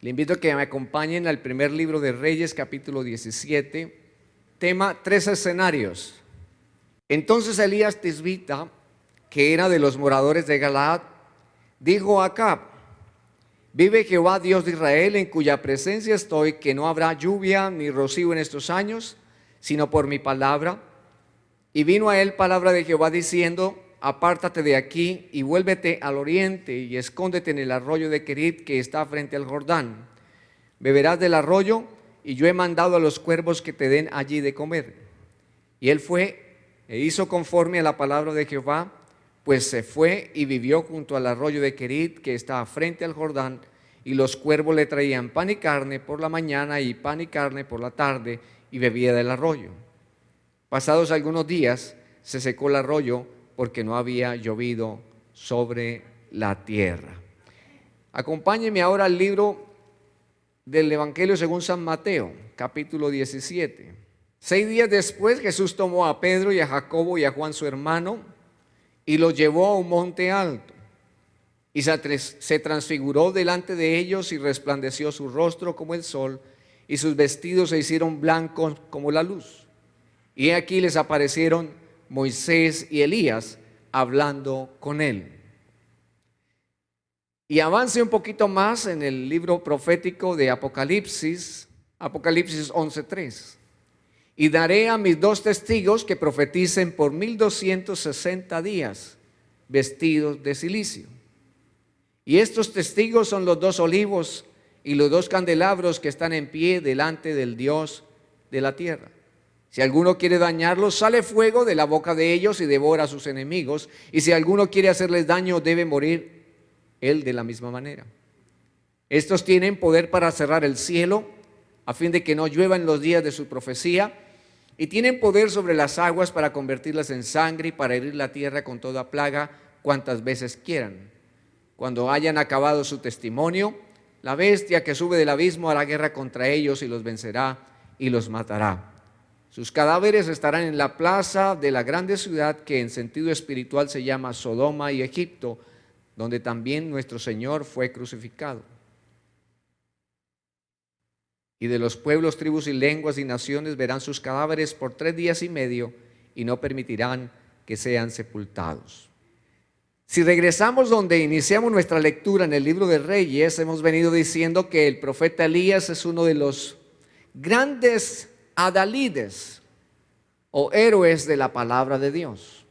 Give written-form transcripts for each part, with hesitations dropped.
Le invito a que me acompañen al primer libro de Reyes, capítulo 17, tema 3 escenarios. Entonces Elías Tisbita, que era de los moradores de Galaad, dijo a Acab: vive Jehová Dios de Israel, en cuya presencia estoy, que no habrá lluvia ni rocío en estos años, sino por mi palabra. Y vino a él palabra de Jehová diciendo: apártate de aquí y vuélvete al oriente y escóndete en el arroyo de Querit, que está frente al Jordán. Beberás del arroyo, y yo he mandado a los cuervos que te den allí de comer. Y él fue e hizo conforme a la palabra de Jehová, pues se fue y vivió junto al arroyo de Querit, que está frente al Jordán, y los cuervos le traían pan y carne por la mañana y pan y carne por la tarde, y bebía del arroyo. Pasados algunos días se secó el arroyo, porque no había llovido sobre la tierra. Acompáñenme ahora al libro del Evangelio según San Mateo, capítulo 17. 6 días después, Jesús tomó a Pedro y a Jacobo y a Juan su hermano y los llevó a un monte alto. Y se transfiguró delante de ellos y resplandeció su rostro como el sol, y sus vestidos se hicieron blancos como la luz. Y aquí les aparecieron Moisés y Elías hablando con él. Y avance un poquito más en el libro profético de Apocalipsis, Apocalipsis 11:3. Y daré a mis 2 testigos que profeticen por 1260 días, vestidos de cilicio. Y estos testigos son los 2 olivos y los 2 candelabros que están en pie delante del Dios de la tierra. Si alguno quiere dañarlos, sale fuego de la boca de ellos y devora a sus enemigos. Y si alguno quiere hacerles daño, debe morir él de la misma manera. Estos tienen poder para cerrar el cielo, a fin de que no llueva en los días de su profecía, y tienen poder sobre las aguas para convertirlas en sangre y para herir la tierra con toda plaga cuantas veces quieran. Cuando hayan acabado su testimonio, la bestia que sube del abismo hará guerra contra ellos y los vencerá y los matará. Sus cadáveres estarán en la plaza de la grande ciudad, que en sentido espiritual se llama Sodoma y Egipto, donde también nuestro Señor fue crucificado. Y de los pueblos, tribus y lenguas y naciones verán sus cadáveres por 3 días y medio, y no permitirán que sean sepultados. Si regresamos donde iniciamos nuestra lectura en el libro de Reyes, hemos venido diciendo que el profeta Elías es uno de los grandes adalides o héroes de la palabra de Dios.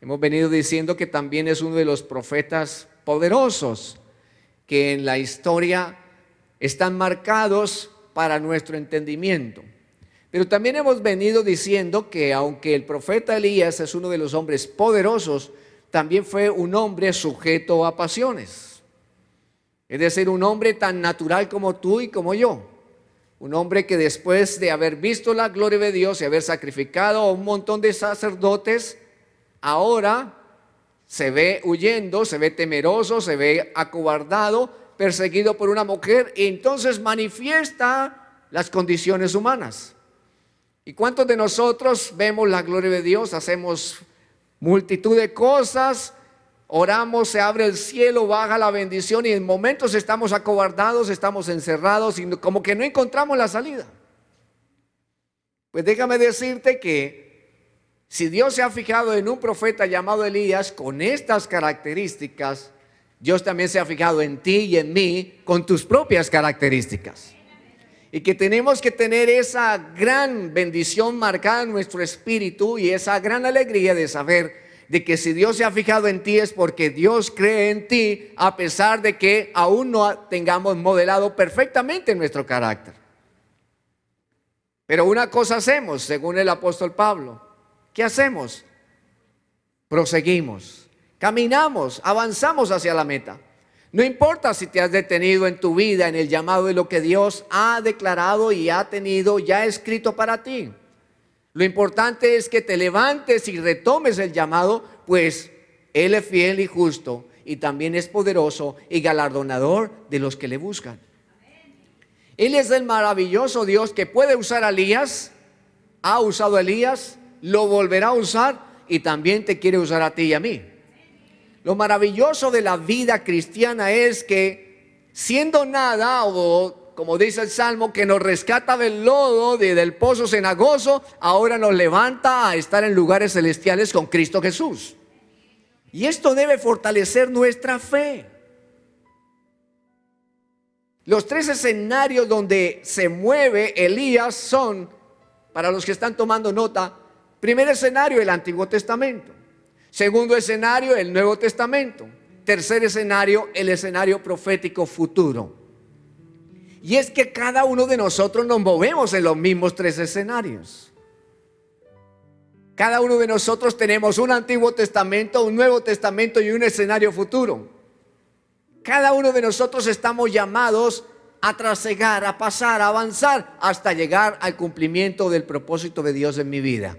Hemos venido diciendo que también es uno de los profetas poderosos que en la historia están marcados para nuestro entendimiento. Pero también hemos venido diciendo que aunque el profeta Elías es uno de los hombres poderosos, también fue un hombre sujeto a pasiones. Es decir, un hombre tan natural como tú y como yo. Un hombre que después de haber visto la gloria de Dios y haber sacrificado a un montón de sacerdotes, ahora se ve huyendo, se ve temeroso, se ve acobardado, perseguido por una mujer, y entonces manifiesta las condiciones humanas. ¿Y cuántos de nosotros vemos la gloria de Dios? Hacemos multitud de cosas, oramos, se abre el cielo, baja la bendición, y en momentos estamos acobardados, estamos encerrados y como que no encontramos la salida. Pues déjame decirte que si Dios se ha fijado en un profeta llamado Elías con estas características, Dios también se ha fijado en ti y en mí con tus propias características. Y que tenemos que tener esa gran bendición marcada en nuestro espíritu y esa gran alegría de saber de que si Dios se ha fijado en ti es porque Dios cree en ti, a pesar de que aún no tengamos modelado perfectamente nuestro carácter. Pero una cosa hacemos, según el apóstol Pablo. ¿Qué hacemos? Proseguimos, caminamos, avanzamos hacia la meta. No importa si te has detenido en tu vida en el llamado de lo que Dios ha declarado y ha tenido ya escrito para ti. Lo importante es que te levantes y retomes el llamado, pues Él es fiel y justo, y también es poderoso y galardonador de los que le buscan. Él es el maravilloso Dios que puede usar a Elías, ha usado a Elías, lo volverá a usar y también te quiere usar a ti y a mí. Lo maravilloso de la vida cristiana es que siendo nada, o como dice el Salmo, que nos rescata del lodo, del pozo cenagoso, ahora nos levanta a estar en lugares celestiales con Cristo Jesús. Y esto debe fortalecer nuestra fe. Los tres escenarios donde se mueve Elías son, para los que están tomando nota, primer escenario, el Antiguo Testamento. Segundo escenario, el Nuevo Testamento. Tercer escenario, el escenario profético futuro. Y es que cada uno de nosotros nos movemos en los mismos tres escenarios. Cada uno de nosotros tenemos un Antiguo Testamento, un Nuevo Testamento y un escenario futuro. Cada uno de nosotros estamos llamados a trasegar, a pasar, a avanzar hasta llegar al cumplimiento del propósito de Dios en mi vida.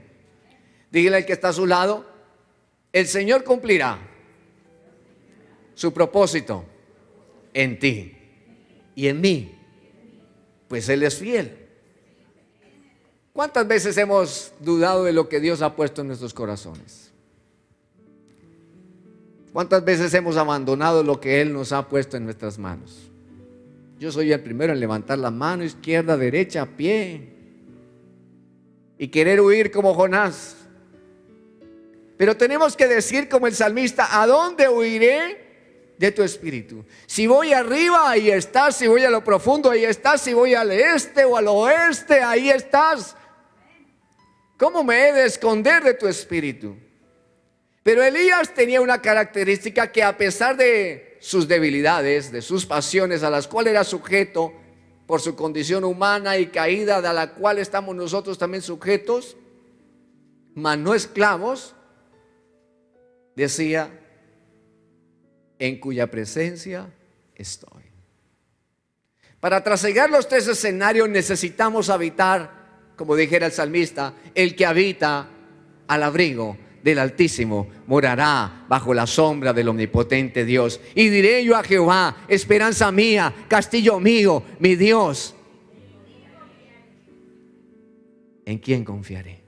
Dígale al que está a su lado: el Señor cumplirá su propósito en ti y en mí, pues Él es fiel. ¿Cuántas veces hemos dudado de lo que Dios ha puesto en nuestros corazones? ¿Cuántas veces hemos abandonado lo que Él nos ha puesto en nuestras manos? Yo soy el primero en levantar la mano, izquierda, derecha, pie, y querer huir como Jonás. Pero tenemos que decir como el salmista: ¿a dónde huiré de tu espíritu? Si voy arriba, ahí estás. Si voy a lo profundo, ahí estás. Si voy al este o al oeste, ahí estás. ¿Cómo me he de esconder de tu espíritu? Pero Elías tenía una característica, que a pesar de sus debilidades, de sus pasiones a las cuales era sujeto por su condición humana y caída, de la cual estamos nosotros también sujetos, mas no esclavos, decía: en cuya presencia estoy. Para trasegar los tres escenarios necesitamos habitar, como dijera el salmista: el que habita al abrigo del Altísimo morará bajo la sombra del omnipotente Dios. Y diré yo a Jehová: esperanza mía, castillo mío, mi Dios, ¿en quién confiaré?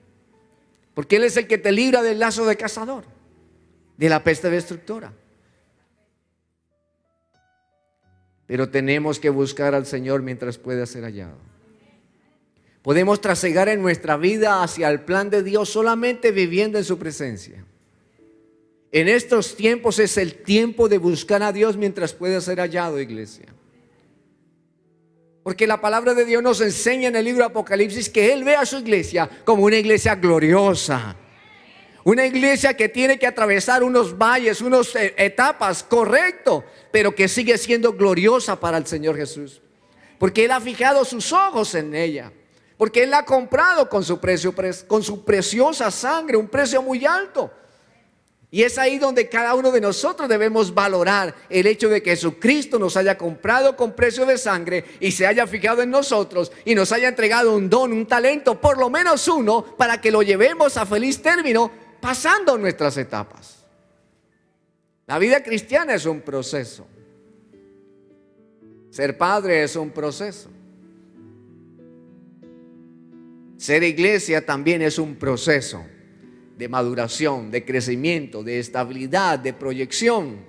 Porque Él es el que te libra del lazo de cazador, de la peste destructora. Pero tenemos que buscar al Señor mientras pueda ser hallado. Podemos trasegar en nuestra vida hacia el plan de Dios solamente viviendo en su presencia. En estos tiempos es el tiempo de buscar a Dios mientras pueda ser hallado, iglesia. Porque la palabra de Dios nos enseña en el libro de Apocalipsis que Él ve a su iglesia como una iglesia gloriosa. Una iglesia que tiene que atravesar unos valles, unas etapas, correcto, pero que sigue siendo gloriosa para el Señor Jesús. Porque Él ha fijado sus ojos en ella. Porque Él la ha comprado con su precio, con su preciosa sangre, un precio muy alto. Y es ahí donde cada uno de nosotros debemos valorar el hecho de que Jesucristo nos haya comprado con precio de sangre y se haya fijado en nosotros y nos haya entregado un don, un talento, por lo menos uno, para que lo llevemos a feliz término pasando nuestras etapas. La vida cristiana es un proceso. Ser padre es un proceso. Ser iglesia también es un proceso de maduración, de crecimiento, de estabilidad, de proyección.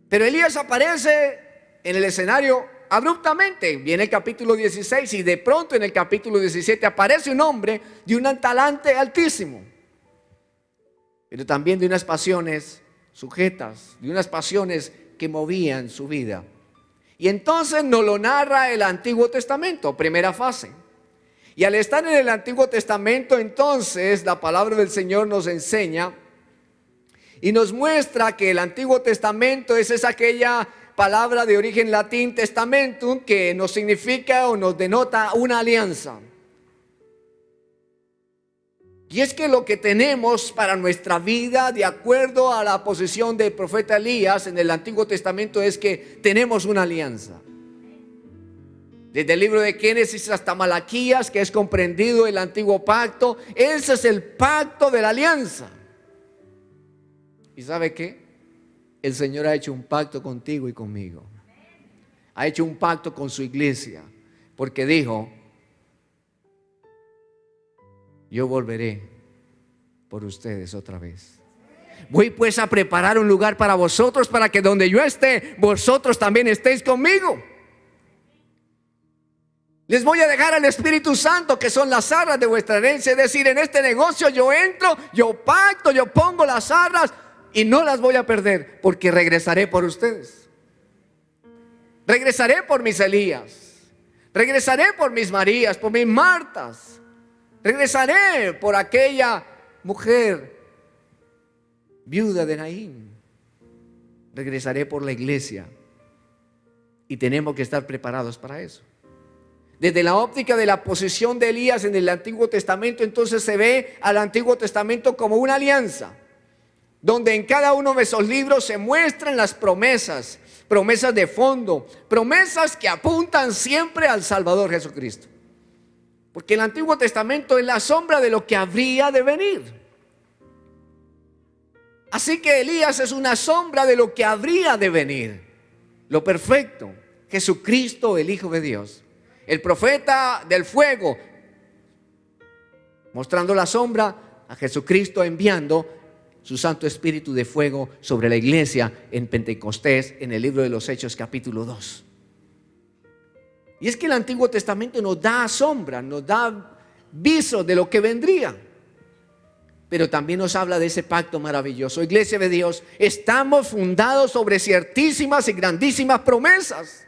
Pero Elías aparece en el escenario abruptamente. Viene el capítulo 16 y de pronto en el capítulo 17 aparece un hombre de un talante altísimo, pero también de unas pasiones sujetas, de unas pasiones que movían su vida. Y entonces nos lo narra el Antiguo Testamento, primera fase. Y al estar en el Antiguo Testamento, entonces la palabra del Señor nos enseña y nos muestra que el Antiguo Testamento es aquella palabra de origen latín testamentum, que nos significa o nos denota una alianza. Y es que lo que tenemos para nuestra vida, de acuerdo a la posición del profeta Elías en el Antiguo Testamento, es que tenemos una alianza. Desde el libro de Génesis hasta Malaquías, que es comprendido el antiguo pacto, ese es el pacto de la alianza. ¿Y sabe qué? El Señor ha hecho un pacto contigo y conmigo. Ha hecho un pacto con su iglesia, porque dijo: yo volveré por ustedes otra vez. Voy pues a preparar un lugar para vosotros, para que donde yo esté, vosotros también estéis conmigo. Les voy a dejar al Espíritu Santo, que son las arras de vuestra herencia. Es decir, en este negocio yo entro, yo pacto, yo pongo las arras y no las voy a perder, porque regresaré por ustedes. Regresaré por mis Elías. Regresaré por mis Marías, por mis Martas. Regresaré por aquella mujer viuda de Naín. Regresaré por la iglesia. Y tenemos que estar preparados para eso. Desde la óptica de la posición de Elías en el Antiguo Testamento, entonces se ve al Antiguo Testamento como una alianza, donde en cada uno de esos libros se muestran las promesas, promesas de fondo, promesas que apuntan siempre al Salvador Jesucristo. Porque el Antiguo Testamento es la sombra de lo que habría de venir. Así que Elías es una sombra de lo que habría de venir. Lo perfecto, Jesucristo, el Hijo de Dios. El profeta del fuego, mostrando la sombra a Jesucristo, enviando su Santo Espíritu de fuego sobre la iglesia en Pentecostés, en el libro de los Hechos capítulo 2. Y es que el Antiguo Testamento nos da sombra, nos da viso de lo que vendría, pero también nos habla de ese pacto maravilloso. Iglesia de Dios, estamos fundados sobre ciertísimas y grandísimas promesas.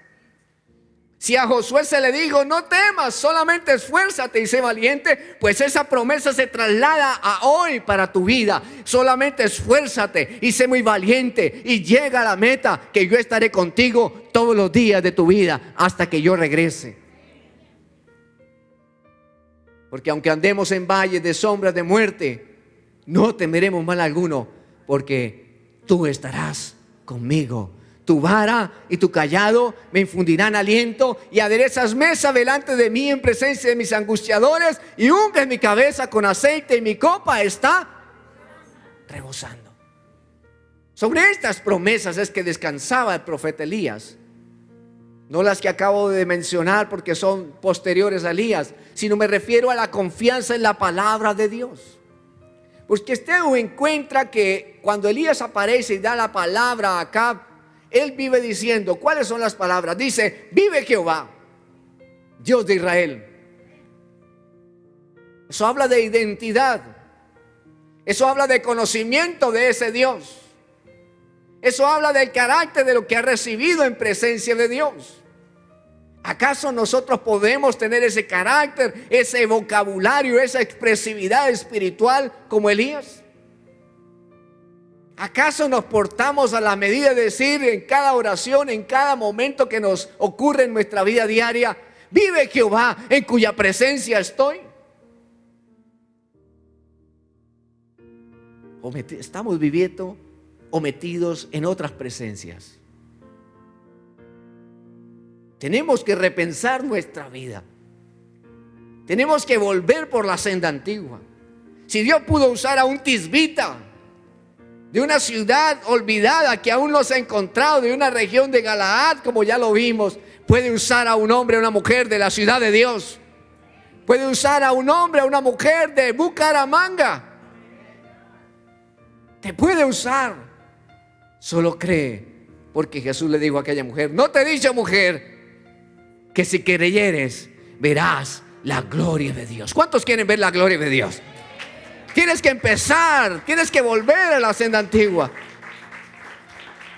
Si a Josué se le dijo: no temas, solamente esfuérzate y sé valiente, pues esa promesa se traslada a hoy para tu vida. Solamente esfuérzate y sé muy valiente y llega a la meta, que yo estaré contigo todos los días de tu vida hasta que yo regrese. Porque aunque andemos en valles de sombras de muerte, no temeremos mal alguno, porque tú estarás conmigo. Tu vara y tu cayado me infundirán aliento, y aderezas mesa delante de mí en presencia de mis angustiadores, y unges mi cabeza con aceite, y mi copa está rebosando. Sobre estas promesas es que descansaba el profeta Elías. No las que acabo de mencionar, porque son posteriores a Elías, sino me refiero a la confianza en la palabra de Dios. Porque usted encuentra que cuando Elías aparece y da la palabra a Acab, él vive diciendo, ¿cuáles son las palabras? Dice: vive Jehová, Dios de Israel. Eso habla de identidad. Eso habla de conocimiento de ese Dios. Eso habla del carácter de lo que ha recibido en presencia de Dios. ¿Acaso nosotros podemos tener ese carácter, ese vocabulario, esa expresividad espiritual como Elías? ¿Acaso nos portamos a la medida de decir en cada oración, en cada momento que nos ocurre en nuestra vida diaria: vive Jehová, en cuya presencia estoy? ¿O estamos viviendo o metidos en otras presencias? Tenemos que repensar nuestra vida. Tenemos que volver por la senda antigua. Si Dios pudo usar a un tisbita de una ciudad olvidada que aún no se ha encontrado, de una región de Galaad, como ya lo vimos, puede usar a un hombre, a una mujer de la ciudad de Dios. Puede usar a un hombre, a una mujer de Bucaramanga. Te puede usar. Solo cree, porque Jesús le dijo a aquella mujer: no te he dicho, mujer, que si creyeres verás la gloria de Dios. ¿Cuántos quieren ver la gloria de Dios? Tienes que empezar, tienes que volver a la senda antigua.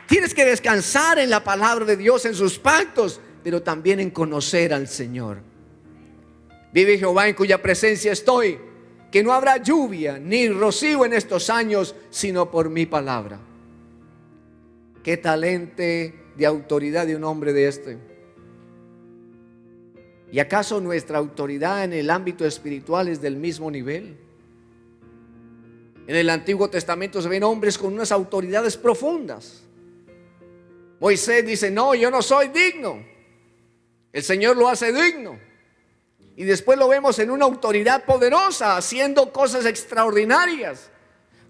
Tienes que descansar en la palabra de Dios, en sus pactos, pero también en conocer al Señor. Vive Jehová, en cuya presencia estoy, que no habrá lluvia ni rocío en estos años, sino por mi palabra. Qué talento de autoridad de un hombre de este. ¿Y acaso nuestra autoridad en el ámbito espiritual es del mismo nivel? En el Antiguo Testamento se ven hombres con unas autoridades profundas. Moisés dice: no, yo no soy digno. El Señor lo hace digno. Y después lo vemos en una autoridad poderosa, haciendo cosas extraordinarias.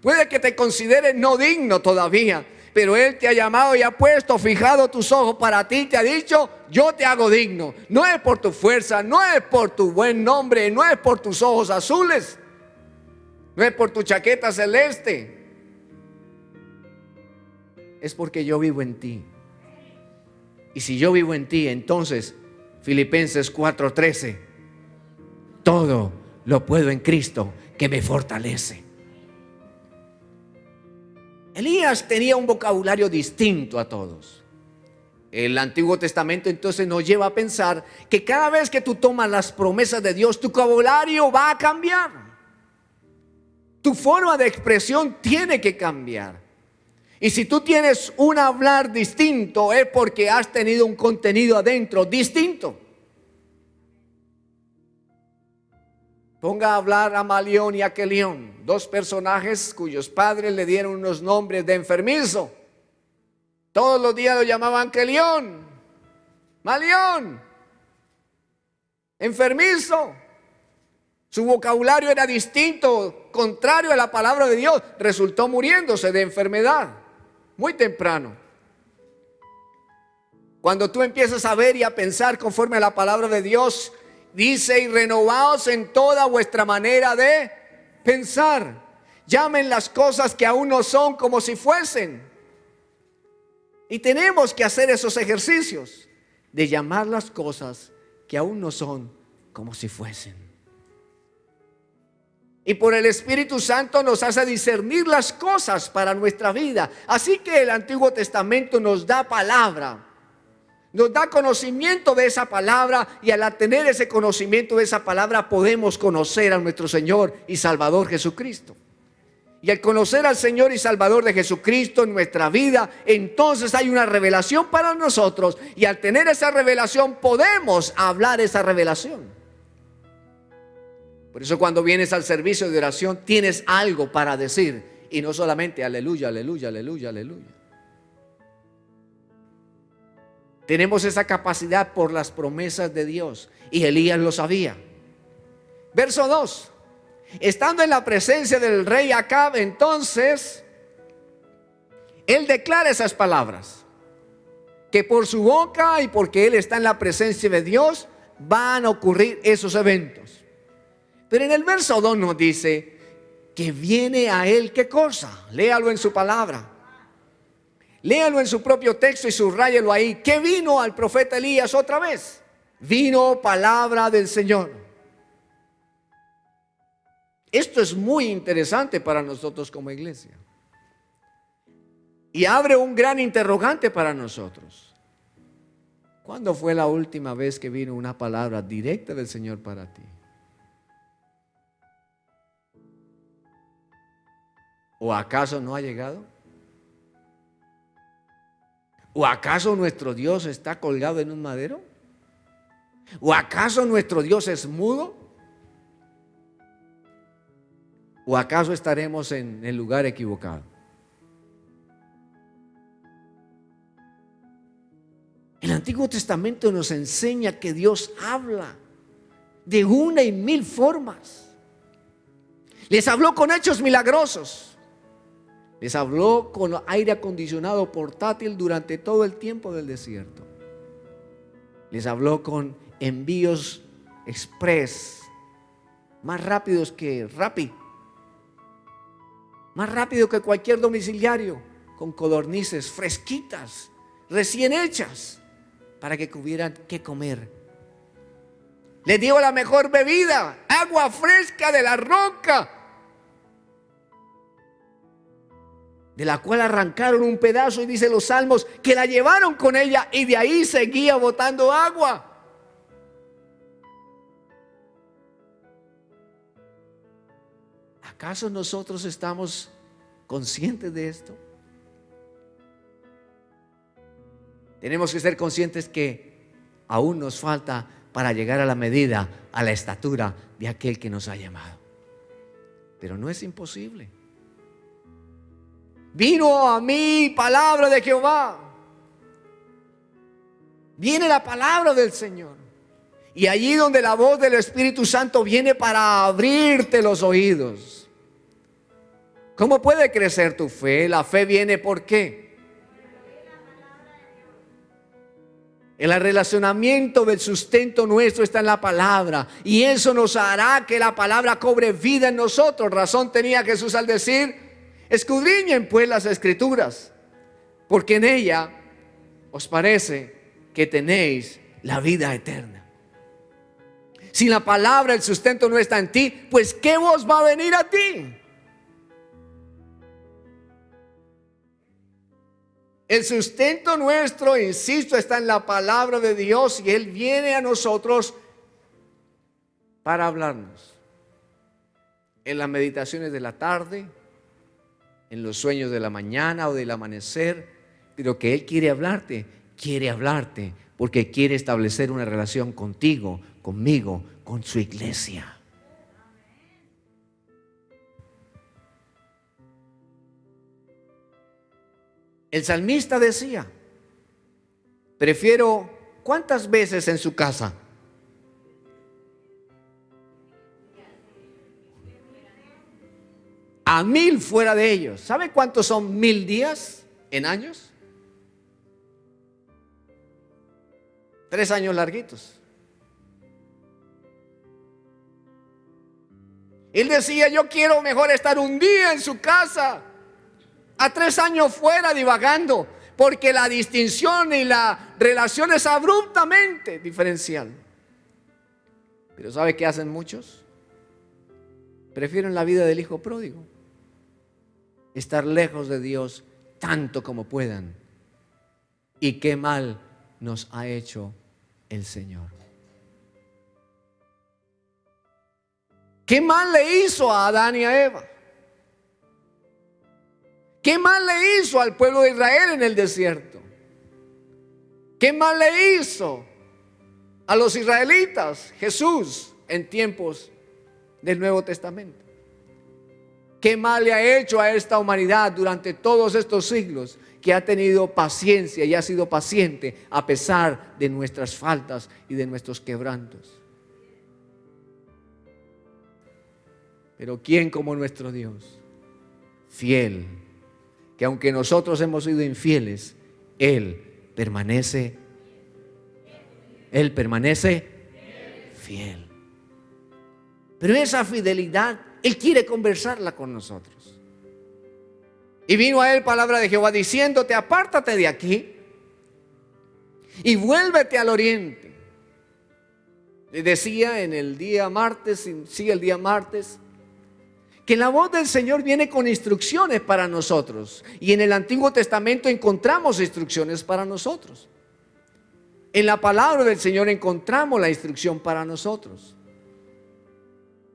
Puede que te consideres no digno todavía, pero Él te ha llamado y ha puesto, fijado tus ojos para ti, te ha dicho: yo te hago digno. No es por tu fuerza, no es por tu buen nombre, no es por tus ojos azules, no es por tu chaqueta celeste, es porque yo vivo en ti. Y si yo vivo en ti, entonces, Filipenses 4:13, todo lo puedo en Cristo que me fortalece. Elías tenía un vocabulario distinto a todos. El Antiguo Testamento entonces nos lleva a pensar que cada vez que tú tomas las promesas de Dios, tu vocabulario va a cambiar. Tu forma de expresión tiene que cambiar. Y si tú tienes un hablar distinto, es porque has tenido un contenido adentro distinto. Ponga a hablar a Malión y a Kelión, dos personajes cuyos padres le dieron unos nombres de enfermizo. Todos los días lo llamaban Kelión, Malión, enfermizo. Su vocabulario era distinto, contrario a la palabra de Dios. Resultó muriéndose de enfermedad muy temprano. Cuando tú empiezas a ver y a pensar conforme a la palabra de Dios, dice: y renovaos en toda vuestra manera de pensar. Llamen las cosas que aún no son como si fuesen. Y tenemos que hacer esos ejercicios de llamar las cosas que aún no son como si fuesen. Y por el Espíritu Santo nos hace discernir las cosas para nuestra vida. Así que el Antiguo Testamento nos da palabra, nos da conocimiento de esa palabra, y al tener ese conocimiento de esa palabra podemos conocer a nuestro Señor y Salvador Jesucristo. Y al conocer al Señor y Salvador de Jesucristo en nuestra vida, entonces hay una revelación para nosotros, y al tener esa revelación podemos hablar esa revelación. Por eso cuando vienes al servicio de oración tienes algo para decir, y no solamente aleluya, aleluya, aleluya, aleluya. Tenemos esa capacidad por las promesas de Dios, y Elías lo sabía. Verso 2. Estando en la presencia del rey Acab, entonces él declara esas palabras, que por su boca y porque él está en la presencia de Dios van a ocurrir esos eventos. Pero en el verso 2 nos dice que viene a él, ¿qué cosa? Léalo en su palabra, léalo en su propio texto y subráyelo ahí. ¿Qué vino al profeta Elías otra vez? Vino palabra del Señor. Esto es muy interesante para nosotros como iglesia, y abre un gran interrogante para nosotros. ¿Cuándo fue la última vez que vino una palabra directa del Señor para ti? ¿O acaso no ha llegado? ¿O acaso nuestro Dios está colgado en un madero? ¿O acaso nuestro Dios es mudo? ¿O acaso estaremos en el lugar equivocado? El Antiguo Testamento nos enseña que Dios habla de una y mil formas. Les habló con hechos milagrosos. Les habló con aire acondicionado portátil durante todo el tiempo del desierto. Les habló con envíos express, más rápidos que Rappi, más rápido que cualquier domiciliario, con codornices fresquitas, recién hechas, para que tuvieran que comer. Les dio la mejor bebida, agua fresca de la roca, de la cual arrancaron un pedazo, y dice los salmos que la llevaron con ella, y de ahí seguía botando agua. ¿Acaso nosotros estamos conscientes de esto? Tenemos que ser conscientes que aún nos falta para llegar a la medida, a la estatura de aquel que nos ha llamado. Pero no es imposible. Vino a mí palabra de Jehová. Viene la palabra del Señor. Y allí donde la voz del Espíritu Santo viene para abrirte los oídos. ¿Cómo puede crecer tu fe? La fe viene ¿por qué? El relacionamiento del sustento nuestro está en la palabra, y eso nos hará que la palabra cobre vida en nosotros. Razón tenía Jesús al decir: escudriñen pues las Escrituras, porque en ella os parece que tenéis la vida eterna. Si la palabra, el sustento no está en ti, pues ¿qué vos va a venir a ti? El sustento nuestro, insisto, está en la palabra de Dios y Él viene a nosotros para hablarnos. En las meditaciones de la tarde, en los sueños de la mañana o del amanecer, pero que Él quiere hablarte, porque quiere establecer una relación contigo, conmigo, con su iglesia. El salmista decía, prefiero, ¿cuántas veces en su casa? A 1000 fuera de ellos. ¿Sabe cuántos son 1000 días en años? 3 años larguitos. Él decía, yo quiero mejor estar un día en su casa a 3 años fuera divagando, porque la distinción y la relación es abruptamente diferencial. Pero ¿sabe qué hacen muchos? Prefieren la vida del hijo pródigo, estar lejos de Dios tanto como puedan. Y qué mal nos ha hecho el Señor. ¿Qué mal le hizo a Adán y a Eva? ¿Qué mal le hizo al pueblo de Israel en el desierto? ¿Qué mal le hizo a los israelitas Jesús en tiempos del Nuevo Testamento? ¿Qué mal le ha hecho a esta humanidad durante todos estos siglos, que ha tenido paciencia y ha sido paciente a pesar de nuestras faltas y de nuestros quebrantos? Pero ¿quién como nuestro Dios? Fiel, que aunque nosotros hemos sido infieles, Él permanece fiel. Pero esa fidelidad, Él quiere conversarla con nosotros. Y vino a él palabra de Jehová diciéndote, apártate de aquí y vuélvete al oriente. Le decía en el día martes, el día martes, que la voz del Señor viene con instrucciones para nosotros. Y en el Antiguo Testamento encontramos instrucciones para nosotros. En la palabra del Señor encontramos la instrucción para nosotros.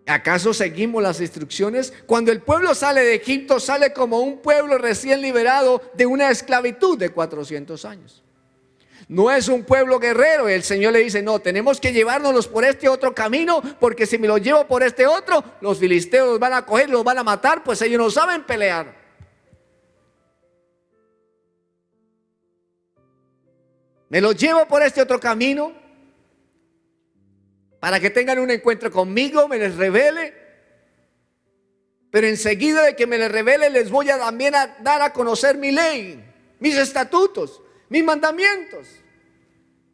¿Acaso seguimos las instrucciones? Cuando el pueblo sale de Egipto, sale como un pueblo recién liberado de una esclavitud de 400 años. No es un pueblo guerrero. El Señor le dice, no, tenemos que llevárnoslos por este otro camino, porque si me los llevo por este otro, los filisteos los van a coger, los van a matar, pues ellos no saben pelear. Me los llevo por este otro camino para que tengan un encuentro conmigo, me les revele. Pero enseguida de que me les revele, les voy a también a dar a conocer mi ley, mis estatutos, mis mandamientos.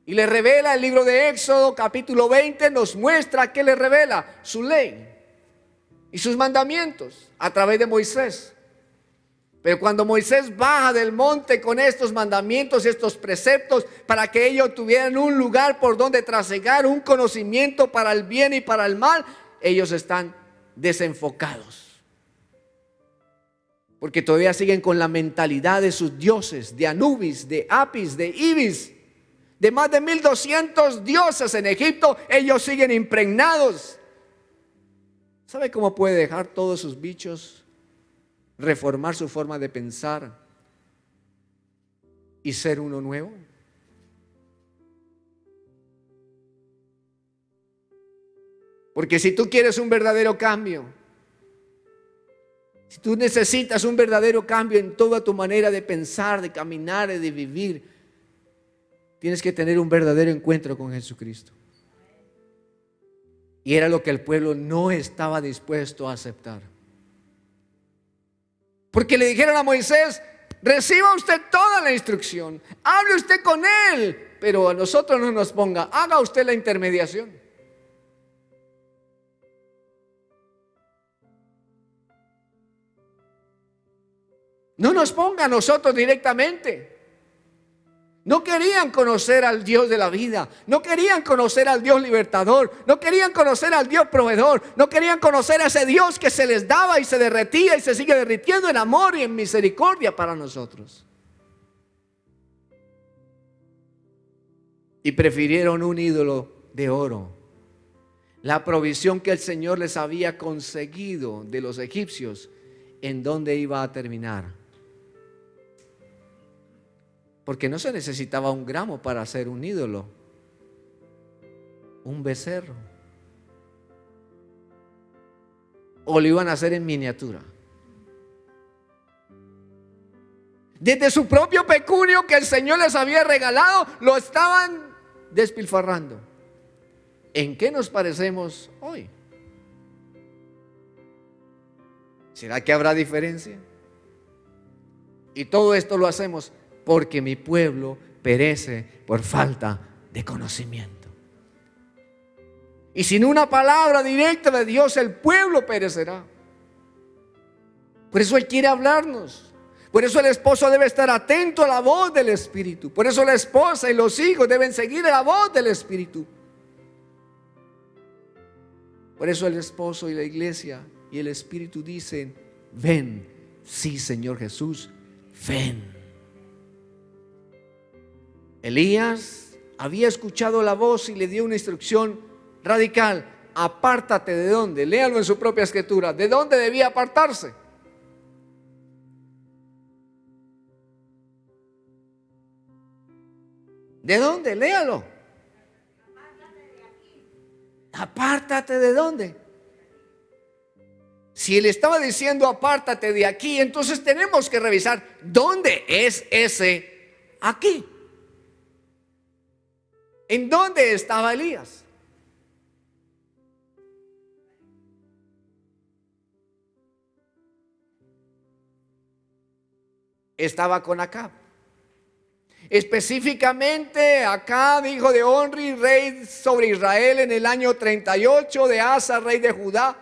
Y le revela el libro de Éxodo capítulo 20, nos muestra que le revela su ley y sus mandamientos a través de Moisés. Pero cuando Moisés baja del monte con estos mandamientos y estos preceptos, para que ellos tuvieran un lugar por donde trasegar, un conocimiento para el bien y para el mal, ellos están desenfocados. Porque todavía siguen con la mentalidad de sus dioses, de Anubis, de Apis, de Ibis, de más de 1200 dioses en Egipto. Ellos siguen impregnados. ¿Sabe cómo puede dejar todos sus bichos, reformar su forma de pensar y ser uno nuevo? Porque si tú quieres un verdadero cambio, si tú necesitas un verdadero cambio en toda tu manera de pensar, de caminar y de vivir, tienes que tener un verdadero encuentro con Jesucristo. Y era lo que el pueblo no estaba dispuesto a aceptar. Porque le dijeron a Moisés, reciba usted toda la instrucción, hable usted con él, pero a nosotros no nos ponga, haga usted la intermediación. No nos ponga a nosotros directamente. No querían conocer al Dios de la vida, no querían conocer al Dios libertador, no querían conocer al Dios proveedor, no querían conocer a ese Dios que se les daba y se derretía y se sigue derritiendo en amor y en misericordia para nosotros. Y prefirieron un ídolo de oro, la provisión que el Señor les había conseguido de los egipcios. ¿En dónde iba a terminar? Porque no se necesitaba un gramo para hacer un ídolo, un becerro. O lo iban a hacer en miniatura. Desde su propio pecunio que el Señor les había regalado, lo estaban despilfarrando. ¿En qué nos parecemos hoy? ¿Será que habrá diferencia? Y todo esto lo hacemos porque mi pueblo perece por falta de conocimiento. Y sin una palabra directa de Dios, el pueblo perecerá. Por eso Él quiere hablarnos. Por eso el esposo debe estar atento a la voz del Espíritu. Por eso la esposa y los hijos deben seguir la voz del Espíritu. Por eso el esposo y la iglesia y el Espíritu dicen: ven, sí, Señor Jesús, ven. Elías había escuchado la voz y le dio una instrucción radical: apártate. ¿De dónde? Léalo en su propia escritura. ¿De dónde debía apartarse? ¿De dónde? Léalo. Apártate. ¿De dónde? Si él estaba diciendo apártate de aquí, entonces tenemos que revisar dónde es ese aquí. ¿En dónde estaba Elías? Estaba con Acab. Específicamente Acab, hijo de Onri, rey sobre Israel en el año 38 de Asa, rey de Judá.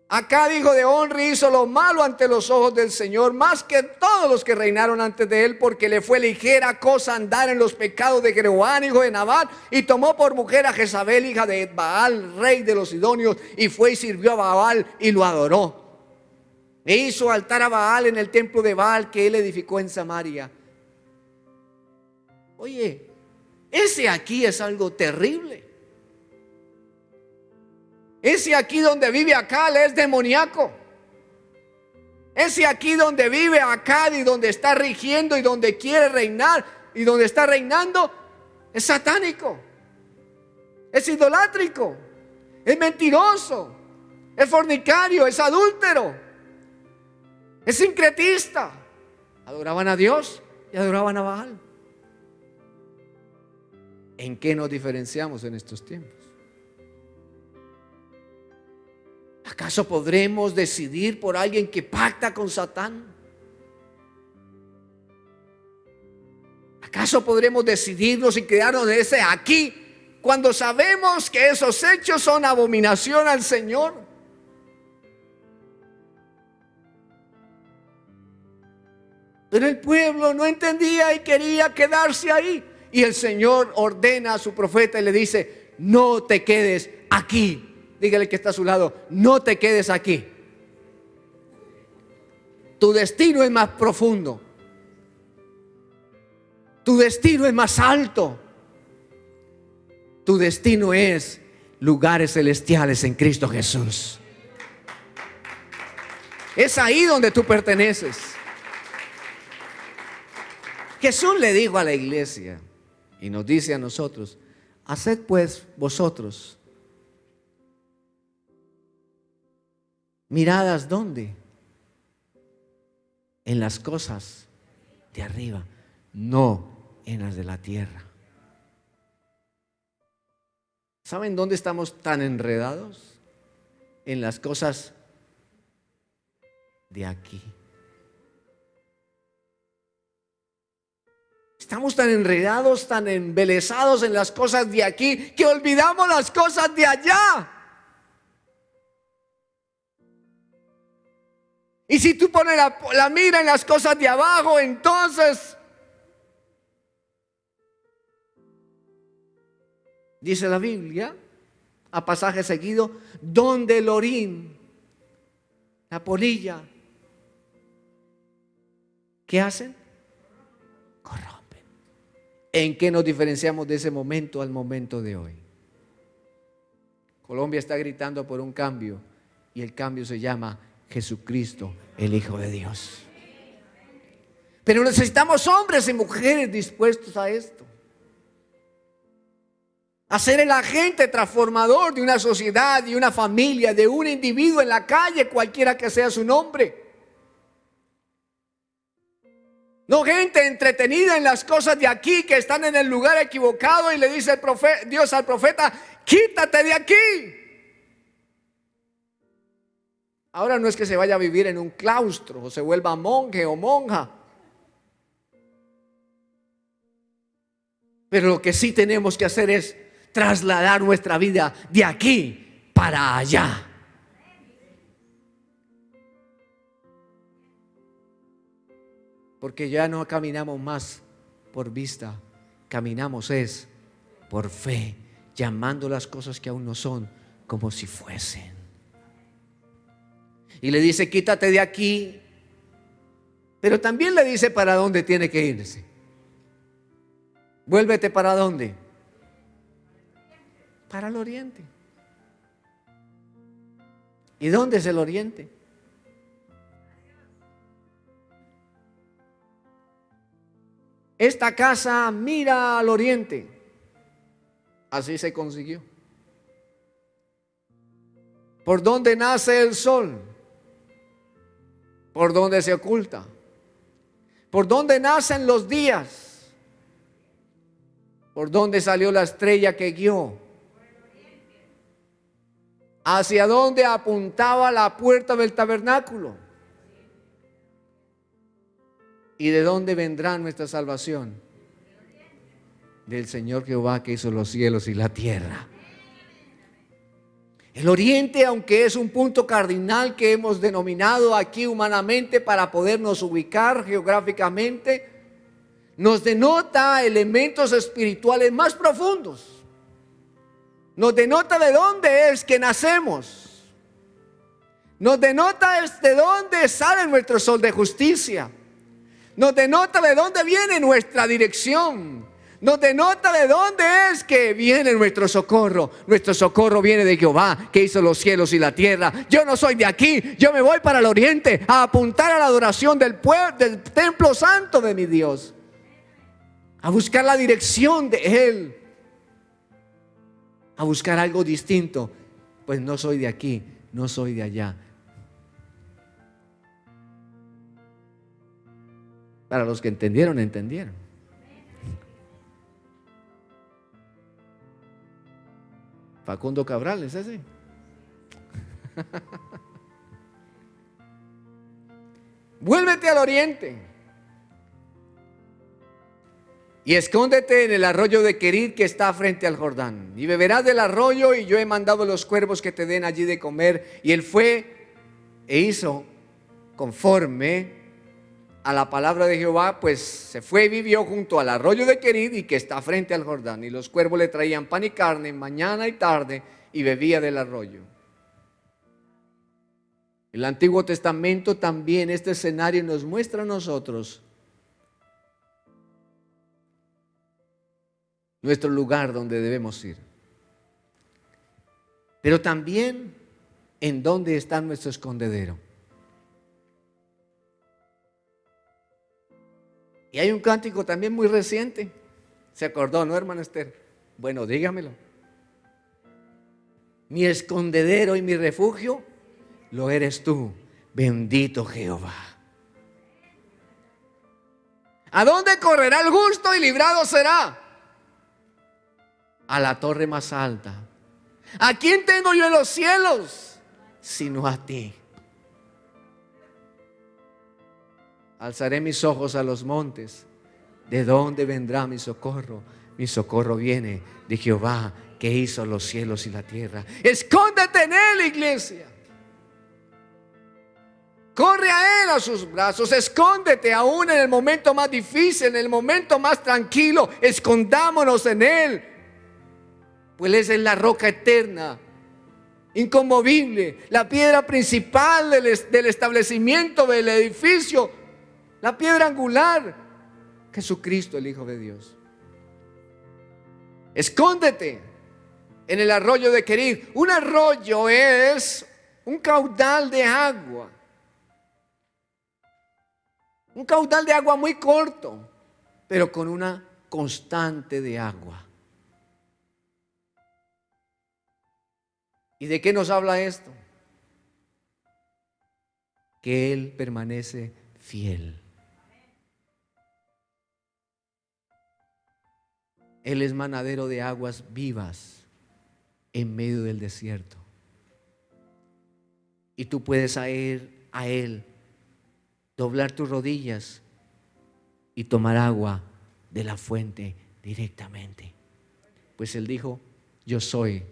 Acab, hijo de Onri, hizo lo malo ante los ojos del Señor, más que todos los que reinaron antes de él, porque le fue ligera cosa andar en los pecados de Jeroboam, hijo de Nabat, y tomó por mujer a Jezabel, hija de Baal, rey de los sidonios, y fue y sirvió a Baal y lo adoró. E hizo altar a Baal en el templo de Baal que él edificó en Samaria. Oye, ese aquí es algo terrible. Ese aquí donde vive Acab es demoníaco. Ese aquí donde vive Acab y donde está rigiendo y donde quiere reinar y donde está reinando es satánico, es idolátrico, es mentiroso, es fornicario, es adúltero, es sincretista. Adoraban a Dios y adoraban a Baal. ¿En qué nos diferenciamos en estos tiempos? ¿Acaso podremos decidir por alguien que pacta con Satán? ¿Acaso podremos decidirnos y quedarnos de ese aquí cuando sabemos que esos hechos son abominación al Señor? Pero el pueblo no entendía y quería quedarse ahí. Y el Señor ordena a su profeta y le dice: no te quedes aquí. Dígale que está a su lado: no te quedes aquí. Tu destino es más profundo. Tu destino es más alto. Tu destino es lugares celestiales en Cristo Jesús. Es ahí donde tú perteneces. Jesús le dijo a la iglesia y nos dice a nosotros: haced pues vosotros miradas, ¿dónde? En las cosas de arriba, no en las de la tierra. ¿Saben dónde estamos tan enredados? En las cosas de aquí. Estamos tan enredados, tan embelesados en las cosas de aquí, que olvidamos las cosas de allá. Y si tú pones la mira en las cosas de abajo, entonces dice la Biblia, a pasaje seguido, donde el orín, la polilla, ¿qué hacen? Corrompen. ¿En qué nos diferenciamos de ese momento al momento de hoy? Colombia está gritando por un cambio, y el cambio se llama Jesucristo, el Hijo de Dios. Pero necesitamos hombres y mujeres dispuestos a esto, a ser el agente transformador de una sociedad, de una familia, de un individuo en la calle, cualquiera que sea su nombre. No gente entretenida en las cosas de aquí, que están en el lugar equivocado, y le dice Dios al profeta: quítate de aquí. Ahora no es que se vaya a vivir en un claustro o se vuelva monje o monja, pero lo que sí tenemos que hacer es trasladar nuestra vida de aquí para allá. Porque ya no caminamos más por vista, caminamos es por fe, llamando las cosas que aún no son como si fuesen. Y le dice: quítate de aquí, pero también le dice para dónde tiene que irse. Vuélvete para dónde. Para el oriente. ¿Y dónde es el oriente? Esta casa mira al oriente. Así se consiguió. ¿Por dónde nace el sol? ¿Por dónde se oculta? ¿Por dónde nacen los días? ¿Por dónde salió la estrella que guió? ¿Hacia dónde apuntaba la puerta del tabernáculo? ¿Y de dónde vendrá nuestra salvación? Del Señor Jehová, que hizo los cielos y la tierra. El oriente, aunque es un punto cardinal que hemos denominado aquí humanamente para podernos ubicar geográficamente, nos denota elementos espirituales más profundos. Nos denota de dónde es que nacemos. Nos denota de dónde sale nuestro sol de justicia. Nos denota de dónde viene nuestra dirección. Nos denota de dónde es que viene nuestro socorro. Nuestro socorro viene de Jehová, que hizo los cielos y la tierra. Yo no soy de aquí, yo me voy para el oriente a apuntar a la adoración del templo santo de mi Dios, a buscar la dirección de Él, a buscar algo distinto. Pues no soy de aquí, no soy de allá. Para los que entendieron, entendieron. Facundo Cabral, ¿es ese? Vuélvete al oriente y escóndete en el arroyo de Querit, que está frente al Jordán, y beberás del arroyo, y yo he mandado los cuervos que te den allí de comer. Y él fue e hizo conforme a la palabra de Jehová, pues se fue y vivió junto al arroyo de Querit, y que está frente al Jordán. Y los cuervos le traían pan y carne mañana y tarde, y bebía del arroyo. El Antiguo Testamento también, este escenario nos muestra a nosotros nuestro lugar donde debemos ir, pero también en dónde está nuestro escondedero. Y hay un cántico también muy reciente. ¿Se acordó, no, hermana Esther? Bueno, dígamelo. Mi escondedero y mi refugio lo eres tú, bendito Jehová. ¿A dónde correrá el justo y librado será? A la torre más alta. ¿A quién tengo yo en los cielos sino a ti? Alzaré mis ojos a los montes. ¿De dónde vendrá mi socorro? Mi socorro viene de Jehová, que hizo los cielos y la tierra. Escóndete en Él, iglesia. Corre a ven a sus brazos, escóndete aún en el momento más difícil, en el momento más tranquilo, escondámonos en Él, pues Él es la roca eterna, inconmovible, la piedra principal del establecimiento del edificio, la piedra angular, Jesucristo, el Hijo de Dios. Escóndete en el arroyo de Querid. Un arroyo es un caudal de agua. Un caudal de agua muy corto, pero con una constante de agua. ¿Y de qué nos habla esto? Que Él permanece fiel. Él es manadero de aguas vivas en medio del desierto. Y tú puedes ir a Él, doblar tus rodillas y tomar agua de la fuente directamente. Pues Él dijo, yo soy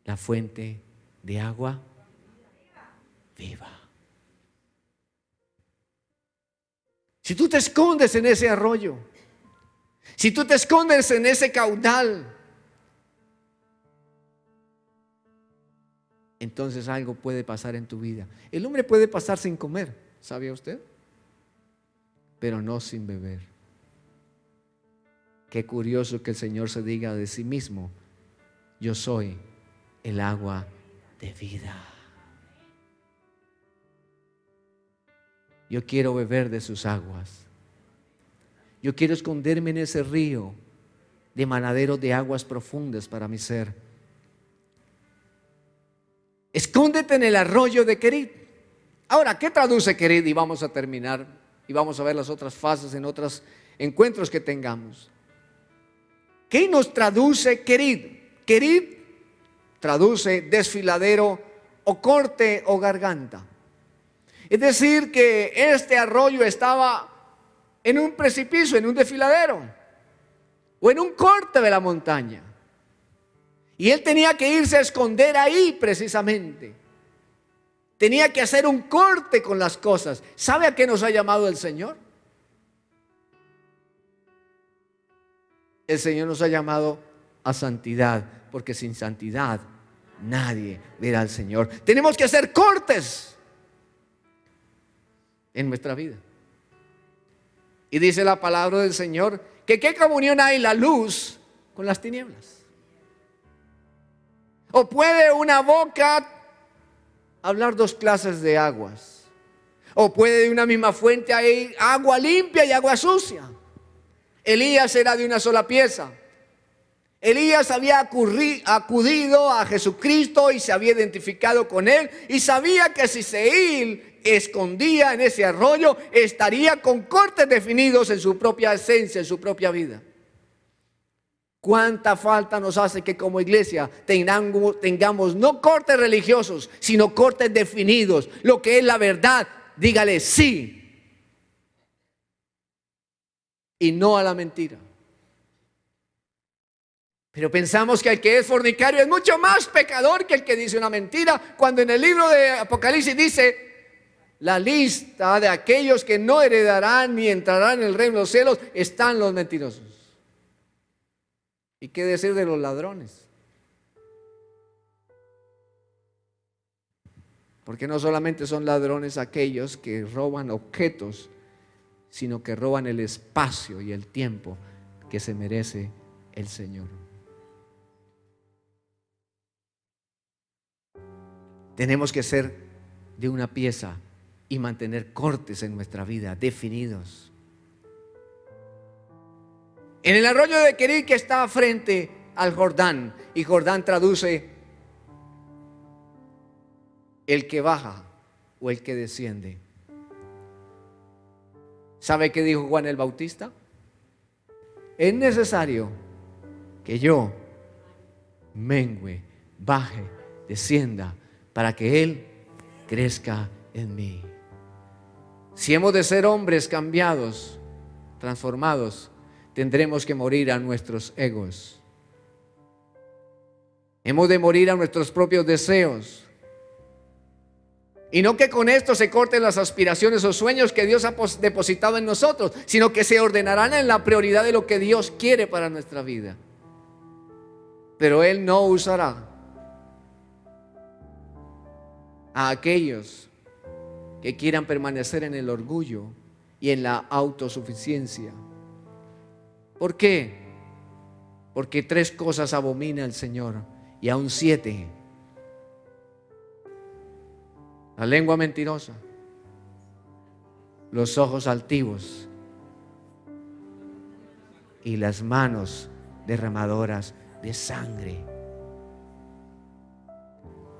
la fuente de agua viva. Si tú te escondes en ese arroyo, si tú te escondes en ese caudal, entonces algo puede pasar en tu vida. El hombre puede pasar sin comer, ¿sabía usted? Pero no sin beber. Qué curioso que el Señor se diga de sí mismo, yo soy el agua de vida. Yo quiero beber de sus aguas. Yo quiero esconderme en ese río de manadero de aguas profundas para mi ser. Escóndete en el arroyo de Querid. Ahora, ¿qué traduce Querid? Y vamos a terminar y vamos a ver las otras fases en otros encuentros que tengamos. ¿Qué nos traduce Querid? Querid traduce desfiladero o corte o garganta. Es decir, que este arroyo estaba en un precipicio, en un desfiladero o en un corte de la montaña. Y él tenía que irse a esconder ahí precisamente. Tenía que hacer un corte con las cosas. ¿Sabe a qué nos ha llamado el Señor? El Señor nos ha llamado a santidad, porque sin santidad nadie verá al Señor. Tenemos que hacer cortes en nuestra vida. Y dice la palabra del Señor que ¿qué comunión hay la luz con las tinieblas? ¿O puede una boca hablar dos clases de aguas? ¿O puede de una misma fuente hay agua limpia y agua sucia? Elías era de una sola pieza. Elías había acudido a Jesucristo y se había identificado con Él y sabía que si se escondía en ese arroyo estaría con cortes definidos en su propia esencia, en su propia vida. ¿Cuánta falta nos hace que como iglesia tengamos no cortes religiosos, sino cortes definidos? Lo que es la verdad, dígale sí y no a la mentira. Pero pensamos que el que es fornicario es mucho más pecador que el que dice una mentira, cuando en el libro de Apocalipsis dice la lista de aquellos que no heredarán ni entrarán en el reino de los cielos están los mentirosos. ¿Y qué decir de los ladrones? Porque no solamente son ladrones aquellos que roban objetos, sino que roban el espacio y el tiempo que se merece el Señor. Tenemos que ser de una pieza y mantener cortes en nuestra vida, definidos. En el arroyo de Querid, que está frente al Jordán, y Jordán traduce el que baja o el que desciende. ¿Sabe qué dijo Juan el Bautista? Es necesario que yo mengüe, baje, descienda, para que Él crezca en mí. Si hemos de ser hombres cambiados, transformados, tendremos que morir a nuestros egos. Hemos de morir a nuestros propios deseos. Y no que con esto se corten las aspiraciones o sueños que Dios ha depositado en nosotros, sino que se ordenarán en la prioridad de lo que Dios quiere para nuestra vida. Pero Él no usará a aquellos que quieran permanecer en el orgullo y en la autosuficiencia. ¿Por qué? Porque 3 cosas abomina el Señor, y aún 7: la lengua mentirosa, los ojos altivos y las manos derramadoras de sangre.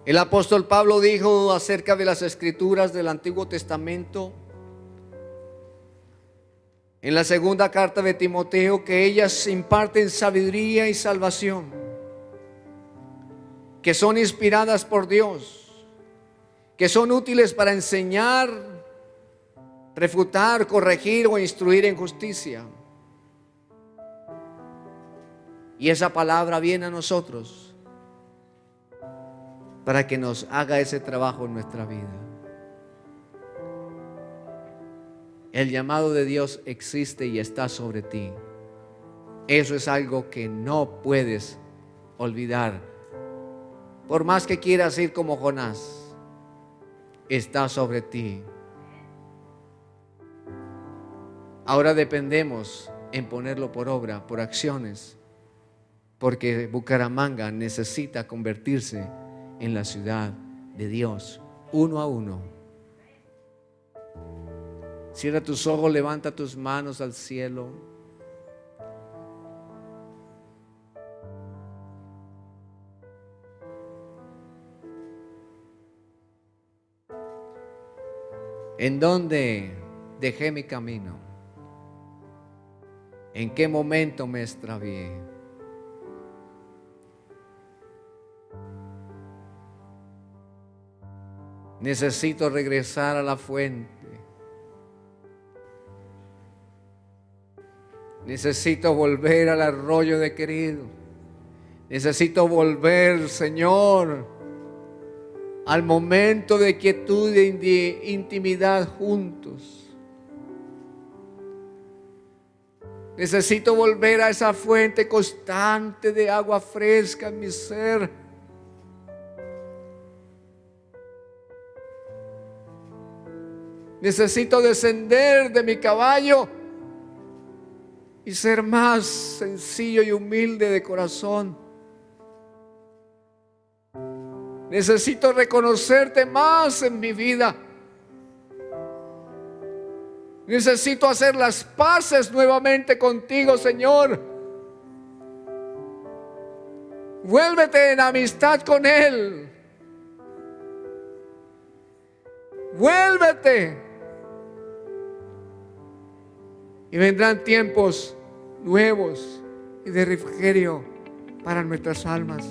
El apóstol Pablo dijo acerca de las escrituras del Antiguo Testamento en la segunda carta de Timoteo, que ellas imparten sabiduría y salvación, que son inspiradas por Dios, que son útiles para enseñar, refutar, corregir o instruir en justicia. Y esa palabra viene a nosotros para que nos haga ese trabajo en nuestra vida. El llamado de Dios existe y está sobre ti. Eso es algo que no puedes olvidar. Por más que quieras ir como Jonás, está sobre ti. Ahora dependemos en ponerlo por obra, por acciones, porque Bucaramanga necesita convertirse en la ciudad de Dios, uno a uno. Cierra tus ojos, levanta tus manos al cielo. ¿En dónde dejé mi camino? ¿En qué momento me extravié? Necesito regresar a la fuente. Necesito volver al arroyo de querido. Necesito volver, Señor, al momento de quietud y de intimidad juntos. Necesito volver a esa fuente constante de agua fresca en mi ser. Necesito descender de mi caballo y ser más sencillo y humilde de corazón. Necesito reconocerte más en mi vida. Necesito hacer las paces nuevamente contigo, Señor. Vuélvete en amistad con Él. Vuélvete. Y vendrán tiempos nuevos y de refrigerio para nuestras almas.